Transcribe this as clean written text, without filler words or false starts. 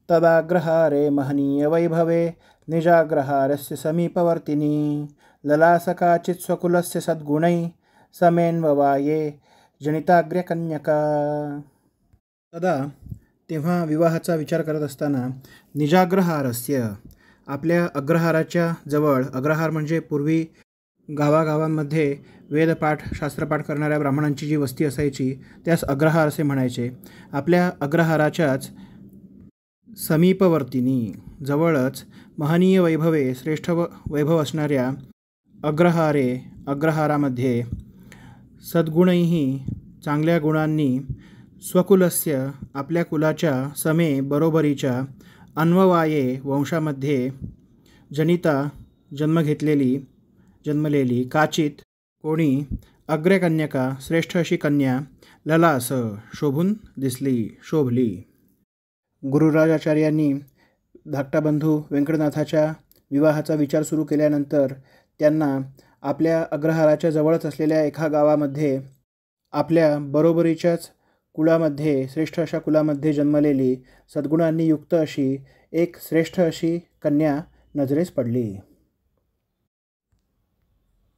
तदाग्रहारे महनीयवैभवे निजाग्रहारस्य समीपवर्तिनी ललासकाचित् स्वकुलस्य सद्गुणै समेन्ववाये जनिताग्र्यकन्यका। तदा तेव्हा विवाहाचा विचार करत असताना निजाग्रहारस्य आपल्या अग्रहाराच्या जवळ, अग्रहार म्हणजे पूर्वी गावागावांमध्ये वेदपाठ शास्त्रपाठ करणाऱ्या ब्राह्मणांची जी वस्ती असायची त्यास अग्रहार असे म्हणायचे. आपल्या अग्रहाराच्याच समीपवर्तिनी जवळच महनीय वैभवे श्रेष्ठ वैभव असणाऱ्या अग्रहारामध्ये सद्गुणैही चांगल्या गुणांनी स्वकुलस्य आपल्या कुलाच्या समे बरोबरीच्या अन्ववाये वंशामध्ये जनिता जन्मलेली काचित कोणी अग्र्यकन्यका श्रेष्ठ अशी कन्या ललास शोभली. गुरुराजाचार्यांनी धाकटाबंधू व्यंकटनाथाच्या विवाहाचा विचार सुरू केल्यानंतर त्यांना आपल्या अग्रहाराच्या जवळच असलेल्या एका गावामध्ये आपल्या बरोबरीच्याच कुळामध्ये श्रेष्ठ अशा कुलामध्ये जन्मलेली सद्गुणांनी युक्त अशी एक श्रेष्ठ अशी कन्या नजरेस पडली.